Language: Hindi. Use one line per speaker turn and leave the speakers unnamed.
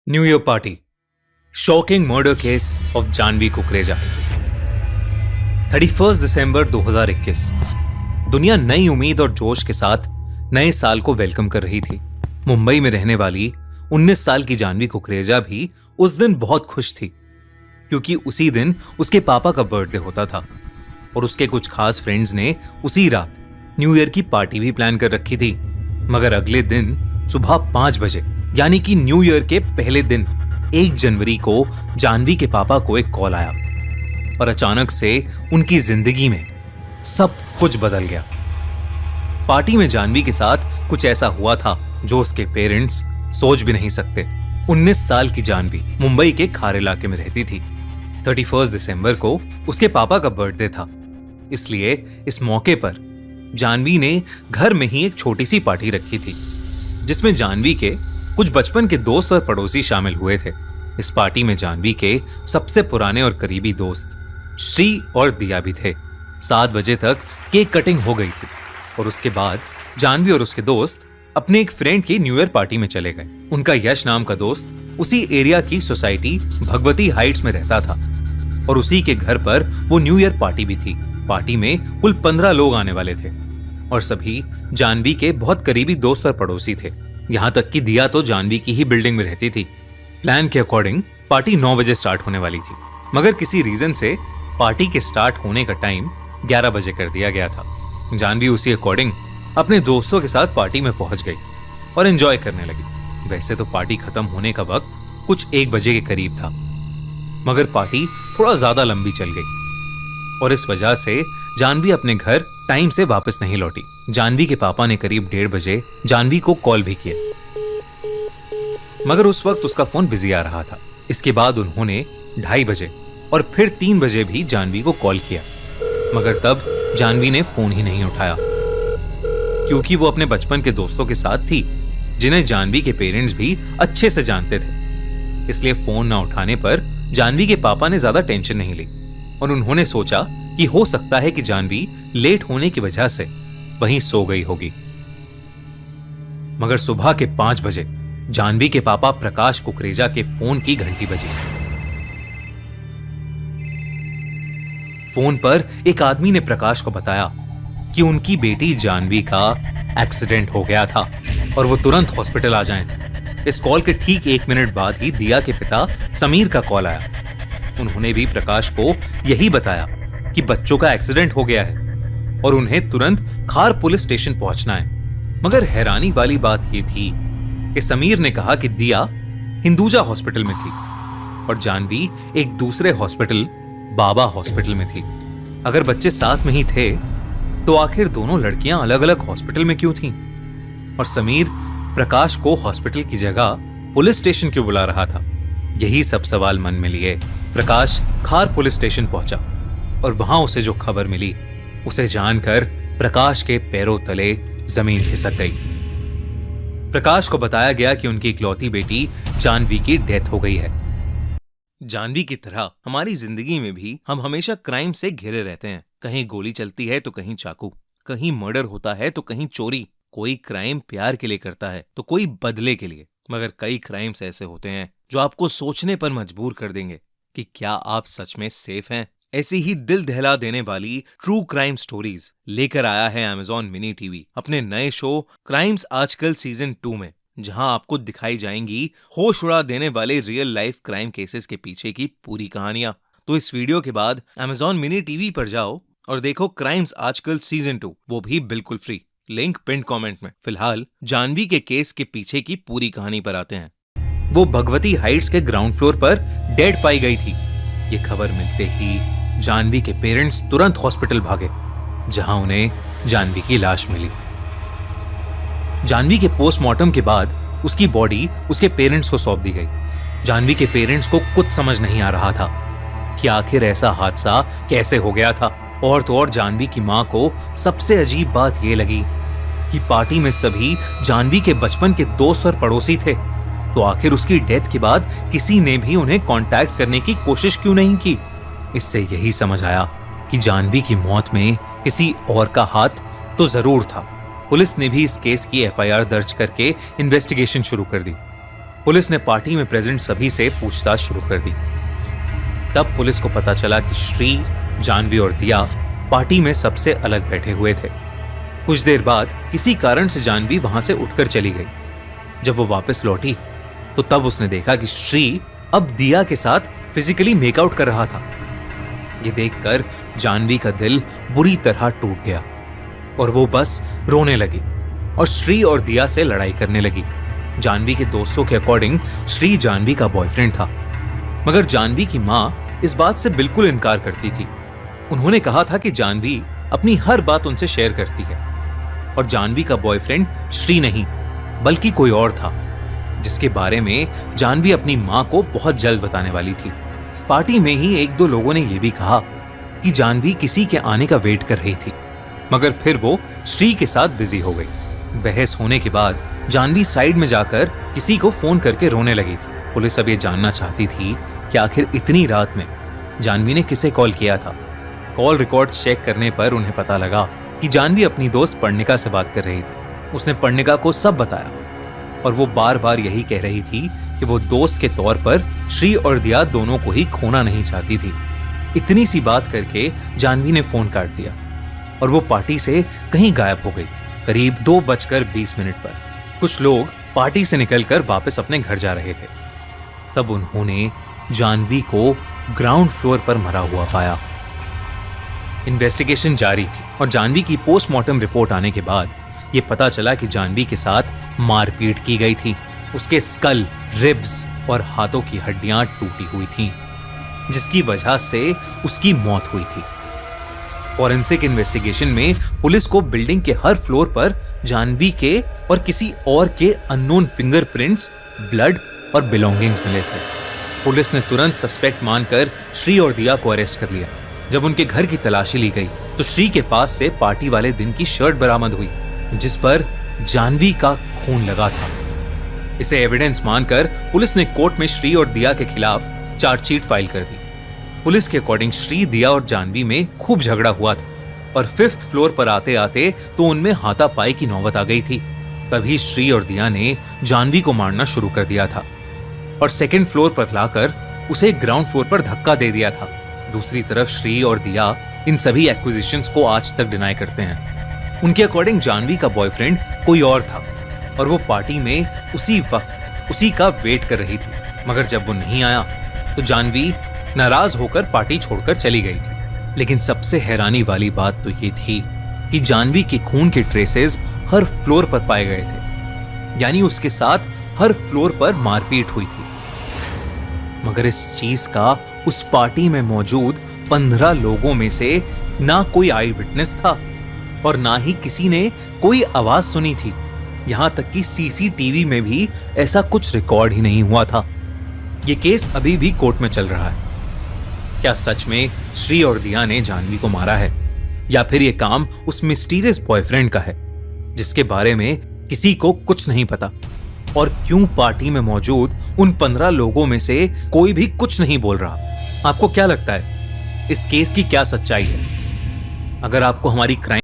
New year party, shocking murder case of Jhanvi Kukreja. 31 दिसंबर 2021। दुनिया नई उम्मीद और जोश के साथ नए साल को वेलकम कर रही थी। मुंबई में रहने वाली 19 साल की जानवी कुकरेजा भी उस दिन बहुत खुश थी, क्योंकि उसी दिन उसके पापा का बर्थडे होता था और उसके कुछ खास फ्रेंड्स ने उसी रात न्यू ईयर की पार्टी भी प्लान कर रखी थी। मगर अगले दिन सुबह 5 बजे यानी कि न्यू ईयर के पहले दिन 1 जनवरी को जानवी के पापा को एक कॉल आया और अचानक से उनकी जिंदगी में सब कुछ बदल गया। पार्टी में जानवी के साथ कुछ ऐसा हुआ था जो उसके पेरेंट्स सोच भी नहीं सकते। 19 साल की जानवी मुंबई के खार इलाके में रहती थी। 31 दिसंबर को उसके पापा का बर्थडे था, इसलिए इस मौके पर जानवी ने घर में ही एक छोटी सी पार्टी रखी थी, जिसमें जानवी के कुछ बचपन के दोस्त और पड़ोसी शामिल हुए थे। इस पार्टी में जानवी के सबसे पुराने और करीबी दोस्त श्री और दिया भी थे। 7 बजे तक केक कटिंग हो गई थी और उसके बाद जानवी और उसके दोस्त अपने एक फ्रेंड की न्यू ईयर पार्टी में चले गए। उनका यश नाम का दोस्त उसी एरिया की सोसाइटी भगवती हाइट्स में रहता था और उसी के घर पर वो न्यू ईयर पार्टी भी थी। पार्टी में कुल 15 लोग आने वाले थे और सभी जानवी के बहुत करीबी दोस्त और पड़ोसी थे। यहाँ तक कि दिया तो जानवी की ही बिल्डिंग में रहती थी। प्लान के अकॉर्डिंग पार्टी 9 बजे स्टार्ट होने वाली थी, मगर किसी रीजन से पार्टी के स्टार्ट होने का टाइम 11 बजे कर दिया गया था। जानवी उसी अकॉर्डिंग अपने दोस्तों के साथ पार्टी में पहुंच गई और एंजॉय करने लगी। वैसे तो पार्टी खत्म होने का वक्त कुछ 1 बजे के करीब था, मगर पार्टी थोड़ा ज्यादा लंबी चल गई और इस वजह से जानवी अपने घर टाइम से वापस नहीं लौटी। जानवी के पापा ने करीब 1:30 बजे जानवी को कॉल भी किया, मगर उस वक्त उसका फोन बिजी आ रहा था। इसके बाद उन्होंने 2:30 बजे और फिर 3 बजे भी जानवी को कॉल किया, मगर तब जानवी ने फोन ही नहीं उठाया, क्योंकि वो अपने बचपन के दोस्तों के साथ थी, जिन्हें जानवी के पेरेंट्स भी अच्छे से जानते थे। इसलिए फोन ना उठाने पर जानवी के पापा ने ज्यादा टेंशन नहीं ली और उन्होंने सोचा कि हो सकता है कि जानवी लेट होने की वजह से वहीं सो गई होगी। मगर सुबह के 5 बजे जानवी के पापा प्रकाश कुकरेजा के फोन की घंटी बजी। फोन पर एक आदमी ने प्रकाश को बताया कि उनकी बेटी जानवी का एक्सीडेंट हो गया था और वो तुरंत हॉस्पिटल आ जाएं। इस कॉल के ठीक 1 मिनट बाद ही दिया के पिता समीर का कॉल आया। उन्होंने भी प्रकाश को यही बताया कि बच्चों का एक्सीडेंट हो गया है और उन्हें तुरंत खार पुलिस स्टेशन पहुंचना है। मगर हैरानी वाली बात यह थी कि समीर ने कहा कि दिया हिंदुजा हॉस्पिटल में थी और जानवी एक दूसरे हॉस्पिटल बाबा हॉस्पिटल में थी। अगर बच्चे साथ में ही थे तो आखिर दोनों लड़कियां अलग अलग हॉस्पिटल में क्यों थीं? और समीर प्रकाश को हॉस्पिटल की जगह पुलिस स्टेशन क्यों बुला रहा था? यही सब सवाल मन में लिए प्रकाश खार पुलिस स्टेशन पहुंचा और वहां उसे जो खबर मिली उसे जानकर प्रकाश के पैरों तले जमीन खिसक गई। प्रकाश को बताया गया कि उनकी इकलौती बेटी जानवी की डेथ हो गई है। जानवी की तरह हमारी जिंदगी में भी हम हमेशा क्राइम से घिरे रहते हैं। कहीं गोली चलती है तो कहीं चाकू, कहीं मर्डर होता है तो कहीं चोरी। कोई क्राइम प्यार के लिए करता है तो कोई बदले के लिए, मगर कई क्राइम्स ऐसे होते हैं जो आपको सोचने पर मजबूर कर देंगे कि क्या आप सच में सेफ हैं। ऐसी ही दिल दहला देने वाली ट्रू क्राइम स्टोरीज लेकर आया है अमेज़न मिनी टीवी अपने नए शो क्राइम्स आजकल सीजन 2 में, जहां आपको दिखाई जाएंगी होश उड़ा देने वाले रियल लाइफ क्राइम केसेस के पीछे की पूरी कहानियां। तो इस वीडियो के बाद अमेज़न मिनी टीवी पर जाओ और देखो क्राइम्स आजकल सीजन 2, वो भी बिल्कुल फ्री। लिंक पिन कमेंट में। फिलहाल जानवी के केस के पीछे की पूरी कहानी पर आते हैं। वो भगवती हाइट्स के ग्राउंड फ्लोर पर डेड पाई गई थी। ये खबर मिलते ही जानवी के पेरेंट्स तुरंत हॉस्पिटल भागे, जहां उन्हें जानवी की लाश मिली। जानवी के पोस्टमार्टम के बाद उसकी बॉडी उसके पेरेंट्स को सौंप दी गई। जानवी के पेरेंट्स को कुछ समझ नहीं आ रहा था कि आखिर ऐसा हादसा कैसे हो गया था। और तो और जानवी की मां को सबसे अजीब बात यह लगी कि पार्टी में सभी जानवी के बचपन के दोस्त और पड़ोसी थे, तो आखिर उसकी डेथ के बाद किसी ने भी उन्हें कांटेक्ट करने की कोशिश क्यों नहीं की? इससे यही समझ आया कि जानवी की मौत में किसी और का हाथ तो जरूर था। पुलिस ने भी इस केस की एफआईआर दर्ज करके इन्वेस्टिगेशन शुरू कर दी। पुलिस ने पार्टी में प्रेजेंट सभी से पूछताछ शुरू कर दी। तब पुलिस को पता चला कि श्री, जानवी और दिया पार्टी में सबसे अलग बैठे हुए थे। कुछ देर बाद किसी कारण से जानवी वहां से उठकर चली गई। जब वो वापस लौटी तो तब उसने देखा कि श्री अब दिया के साथ फिजिकली मेकआउट कर रहा था। ये देखकर जानवी का दिल बुरी तरह टूट गया और वो बस रोने लगी और श्री और दिया से लड़ाई करने लगी। जानवी के दोस्तों के अकॉर्डिंग श्री जानवी का बॉयफ्रेंड था, मगर जानवी की मां इस बात से बिल्कुल इनकार करती थी। उन्होंने कहा था कि जानवी अपनी हर बात उनसे शेयर करती है और जानवी का बॉयफ्रेंड श्री नहीं बल्कि कोई और था, जिसके बारे में जानवी अपनी मां को बहुत जल्द बताने वाली थी। पार्टी में ही एक दो लोगों ने यह भी कहा कि जानवी किसी के आने का वेट कर रही थी, मगर फिर वो श्री के साथ बिजी हो गई। बहस होने के बाद जानवी साइड में जाकर किसी को फोन करके रोने लगी थी। पुलिस अब ये जानना चाहती थी कि आखिर इतनी रात में जानवी ने किसे कॉल किया था। कॉल रिकॉर्ड चेक करने पर उन्हें पता लगा कि जानवी अपनी दोस्त पर्णिका से बात कर रही थी। उसने पर्णिका को सब बताया और वो बार बार यही कह रही थी कि वो दोस्त के तौर पर श्री और दिया दोनों को ही खोना नहीं चाहती थी। इतनी सी बात करके जानवी ने फोन काट दिया और वो पार्टी से कहीं गायब हो गई। करीब 2:20 पर कुछ लोग पार्टी से निकलकर वापस अपने घर जा रहे थे। तब उन्होंने जानवी को ग्राउंड फ्लोर पर मरा हुआ पाया। इन्वेस्टिगेशन जारी थी और जानवी की पोस्टमार्टम रिपोर्ट आने के बाद यह पता चला कि जानवी के साथ मारपीट की गई थी। उसके स्कल, रिब्स और हाथों की हड्डियां टूटी हुई थीं, जिसकी वजह से उसकी मौत हुई थी। फॉरेंसिक इन्वेस्टिगेशन में पुलिस को बिल्डिंग के हर फ्लोर पर जानवी के और किसी और के अननोन फिंगरप्रिंट्स, ब्लड और बिलोंगिंग्स मिले थे। पुलिस ने तुरंत सस्पेक्ट मानकर श्री और दिया को अरेस्ट कर लिया। जब उनके घर की तलाशी ली गई तो श्री के पास से पार्टी वाले दिन की शर्ट बरामद हुई, जिस पर जानवी का खून लगा था। इसे एविडेंस मानकर पुलिस ने कोर्ट में श्री और दिया के खिलाफ चार्जशीट फाइल कर दी। पुलिस के अकॉर्डिंग श्री, दिया और जानवी में खूब झगड़ा हुआ था और 5th फ्लोर पर आते आते तो उनमें हाथापाई की नौबत आ गई थी। तभी श्री और दिया ने जानवी को मारना शुरू कर दिया था और 2nd फ्लोर पर लाकर उसे ग्राउंड फ्लोर पर धक्का दे दिया था। दूसरी तरफ श्री और दिया इन सभी एक्विजिशंस को आज तक डिनाई करते हैं। उनके अकॉर्डिंग जानवी का बॉयफ्रेंड कोई और था और वो पार्टी में उसी वक्त उसी का वेट कर रही थी, मगर जब वो नहीं आया तो जानवी नाराज होकर पार्टी छोड़कर चली गई थी। लेकिन सबसे हैरानी वाली बात तो ये थी कि जानवी के खून के ट्रेसेस हर फ्लोर पर पाए गए थे, यानी उसके साथ हर फ्लोर पर मारपीट हुई थी। मगर इस चीज का उस पार्टी में मौजूद 15 लोगों में से ना कोई आई विटनेस था और ना ही किसी ने कोई आवाज सुनी थी। यहां तक कि सीसीटीवी में भी ऐसा कुछ रिकॉर्ड ही नहीं हुआ था। यह केस अभी भी कोर्ट में चल रहा है। क्या सच में श्री और दिया ने जानवी को मारा है, या फिर यह काम उस मिस्टीरियस बॉयफ्रेंड का है जिसके बारे में किसी को कुछ नहीं पता? और क्यों पार्टी में मौजूद उन 15 लोगों में से कोई भी कुछ नहीं बोल रहा? आपको क्या लगता है इस केस की क्या सच्चाई है? अगर आपको हमारी क्राइम